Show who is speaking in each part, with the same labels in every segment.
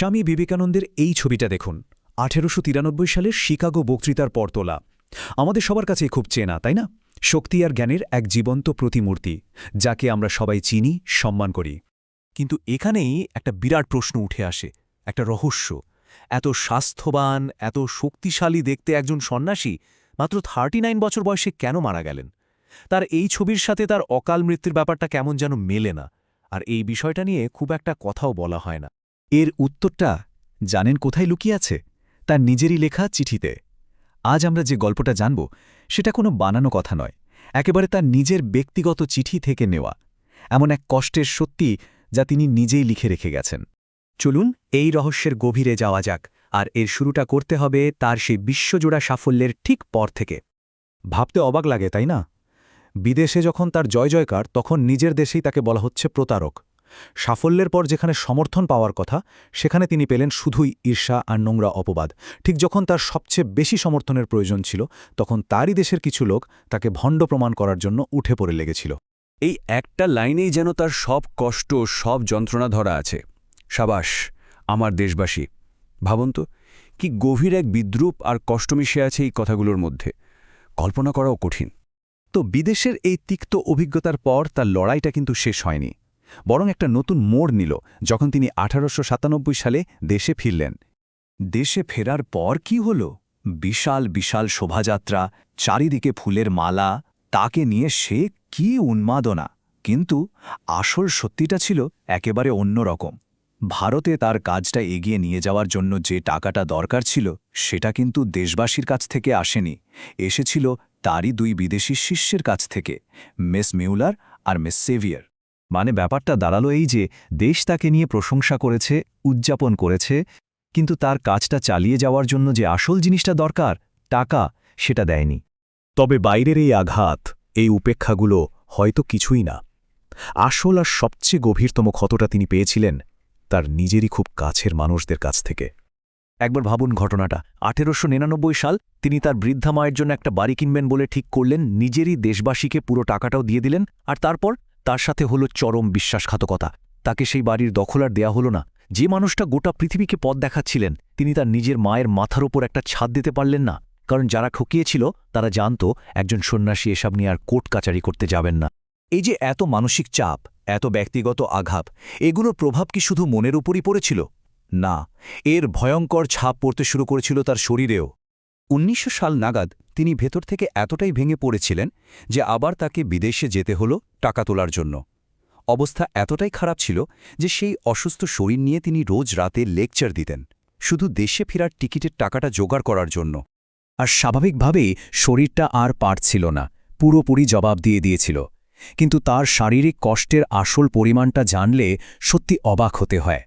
Speaker 1: স্বামী বিবেকানন্দের এই ছবিটা দেখুন ১৮৯৩ সালের শিকাগো বক্তৃতার পর তোলা। আমাদের সবার কাছে খুব চেনা, তাই না? শক্তি আর জ্ঞানের এক জীবন্ত প্রতিমূর্তি, যাকে আমরা সবাই চিনি, সম্মান করি।
Speaker 2: কিন্তু এখানেই একটা বিরাট প্রশ্ন উঠে আসে, একটা রহস্য। এত স্বাস্থ্যবান, এত শক্তিশালী দেখতে একজন সন্ন্যাসী মাত্র ৩৯ বছর বয়সে কেন মারা গেলেন? তার এই ছবির সাথে তার অকাল মৃত্যুর ব্যাপারটা কেমন যেন মেলে না, আর এই বিষয়টা নিয়ে খুব একটা কথাও বলা হয় না।
Speaker 1: এর উত্তরটা জানেন কোথায় লুকিয়ে আছে? তার নিজেরই লেখা চিঠিতে। আজ আমরা যে গল্পটা জানব সেটা কোনো বানানো কথা নয়, একেবারে তার নিজের ব্যক্তিগত চিঠি থেকে নেওয়া, এমন এক কষ্টের সত্যি যা তিনি নিজেই লিখে রেখে গেছেন।
Speaker 3: চলুন এই রহস্যের গভীরে যাওয়া যাক, আর এর শুরুটা করতে হবে তার সেই বিশ্বজোড়া সাফল্যের ঠিক পর থেকে।
Speaker 2: ভাবতে অবাক লাগে, তাই না? বিদেশে যখন তার জয়জয়কার, তখন নিজের দেশেই তাকে বলা হচ্ছে প্রতারক। সাফল্যের পর যেখানে সমর্থন পাওয়ার কথা, সেখানে তিনি পেলেন শুধুই ঈর্ষা আর নোংরা অপবাদ। ঠিক যখন তার সবচেয়ে বেশি সমর্থনের প্রয়োজন ছিল, তখন তারই দেশের কিছু লোক তাকে ভণ্ড প্রমাণ করার জন্য উঠে পড়ে লেগেছিল।
Speaker 4: এই একটা লাইনেই যেন তার সব কষ্ট, সব যন্ত্রণা ধরা আছে। সাবাস আমার দেশবাসী! ভাবুন তো, কি গভীর এক বিদ্রূপ আর কষ্ট মিশে আছে এই কথাগুলোর মধ্যে। কল্পনা করাও কঠিন।
Speaker 2: তো বিদেশের এই তিক্ত অভিজ্ঞতার পর তার লড়াইটা কিন্তু শেষ হয়নি, বরং একটা নতুন মোড় নিল যখন তিনি ১৮৯৭ সালে দেশে ফিরলেন। দেশে ফেরার পর কি হল? বিশাল বিশাল শোভাযাত্রা, চারিদিকে ফুলের মালা, তাকে নিয়ে সে কি উন্মাদনা! কিন্তু আসল সত্যিটা ছিল একেবারে অন্যরকম। ভারতে তার কাজটা এগিয়ে নিয়ে যাওয়ার জন্য যে টাকাটা দরকার ছিল, সেটা কিন্তু দেশবাসীর কাছ থেকে আসেনি, এসেছিল তারই দুই বিদেশি শিষ্যের কাছ থেকে, মিস মিউলার আর মিস সেভিয়ার। মানে ব্যাপারটা দাঁড়ালো এই যে দেশ তাকে নিয়ে প্রশংসা করেছে, উদযাপন করেছে, কিন্তু তার কাজটা চালিয়ে যাওয়ার জন্য যে আসল জিনিসটা দরকার, টাকা, সেটা দেয়নি।
Speaker 1: তবে বাইরের এই আঘাত, এই উপেক্ষাগুলো হয়তো কিছুই না। আসল আর সবচেয়ে গভীরতম ক্ষতটা তিনি পেয়েছিলেন তার নিজেরই খুব কাছের মানুষদের কাছ থেকে।
Speaker 2: একবার ভাবুন ঘটনাটা। ১৮৯৯ সাল তিনি তার বৃদ্ধা মায়ের জন্য একটা বাড়ি কিনবেন বলে ঠিক করলেন, নিজেরই দেশবাসীকে পুরো টাকাটাও দিয়ে দিলেন, আর তারপর তার সাথে হলো চরম বিশ্বাসঘাতকতা। তাকে সেই বাড়ির দখল আর দেয়া হলো না। যে মানুষটা গোটা পৃথিবীকে পথ দেখাচ্ছিলেন, তিনি তার নিজের মায়ের মাথার ওপর একটা ছাদ দিতে পারলেন না, কারণ যারা ঠকিয়েছিল তারা জানত একজন সন্ন্যাসী এসব নিয়ে আর কোর্ট কাচারি করতে যাবেন না। এই যে এত মানসিক চাপ, এত ব্যক্তিগত আঘাত, এগুলোর প্রভাব কি শুধু মনের উপরই পড়েছিল? না, এর ভয়ঙ্কর ছাপ পড়তে শুরু করেছিল তার শরীরেও। ১৯০০ সাল নাগাদ তিনি ভেতর থেকে এতটাই ভেঙে পড়েছিলেন যে আবার তাকে বিদেশে যেতে হলো টাকা তোলার জন্য। অবস্থা এতটাই খারাপ ছিল যে সেই অসুস্থ শরীর নিয়ে তিনি রোজ রাতে লেকচার দিতেন, শুধু দেশে ফেরার টিকিটের টাকাটা জোগাড় করার জন্য।
Speaker 1: আর স্বাভাবিকভাবেই শরীরটা আর পারছিল না, পুরোপুরি জবাব দিয়ে দিয়েছিল। কিন্তু তার শারীরিক কষ্টের আসল পরিমাণটা জানলে সত্যি অবাক হতে হয়।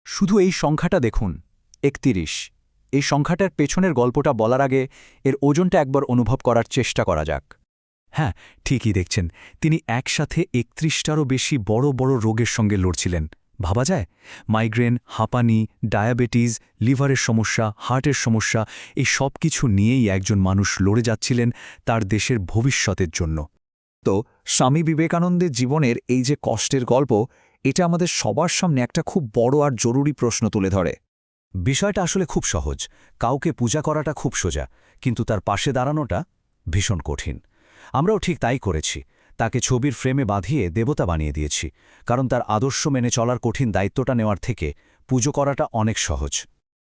Speaker 3: শুধু এই সংখ্যাটা দেখুন, ৩১। এই সংখ্যাটার পেছনের গল্পটা বলার আগে এর ওজনটা একবার অনুভব করার চেষ্টা করা যাক।
Speaker 1: হ্যাঁ, ঠিকই দেখছেন, তিনি একসাথে ৩১টারও বেশি বড় বড় রোগের সঙ্গে লড়ছিলেন। ভাবা যায়, মাইগ্রেন, হাঁপানি, ডায়াবেটিস, লিভারের সমস্যা, হার্টের সমস্যা, এই সব কিছু নিয়েই একজন মানুষ লড়ে যাচ্ছিলেন তার দেশের ভবিষ্যতের জন্য।
Speaker 2: তো স্বামী বিবেকানন্দের জীবনের এই যে কষ্টের গল্প, এটা আমাদের সবার সামনে একটা খুব বড় আর জরুরি প্রশ্ন তুলে ধরে। বিষয়টা আসলে খুব সহজ, কাউকে পূজা করাটা খুব সোজা, কিন্তু তার পাশে দাঁড়ানোটা ভীষণ কঠিন। আমরাও ঠিক তাই করেছি, তাকে ছবির ফ্রেমে বাঁধিয়ে দেবতা বানিয়ে দিয়েছি, কারণ তার আদর্শ মেনে চলার কঠিন দায়িত্বটা নেওয়ার থেকে পুজো করাটা অনেক সহজ।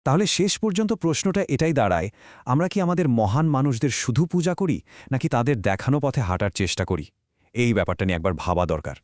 Speaker 3: তাহলে শেষ পর্যন্ত প্রশ্নটা এটাই দাঁড়ায়, আমরা কি আমাদের মহান মানুষদের শুধু পূজা করি, নাকি তাদের দেখানো পথে হাঁটার চেষ্টা করি? এই ব্যাপারটা নিয়ে একবার ভাবা দরকার।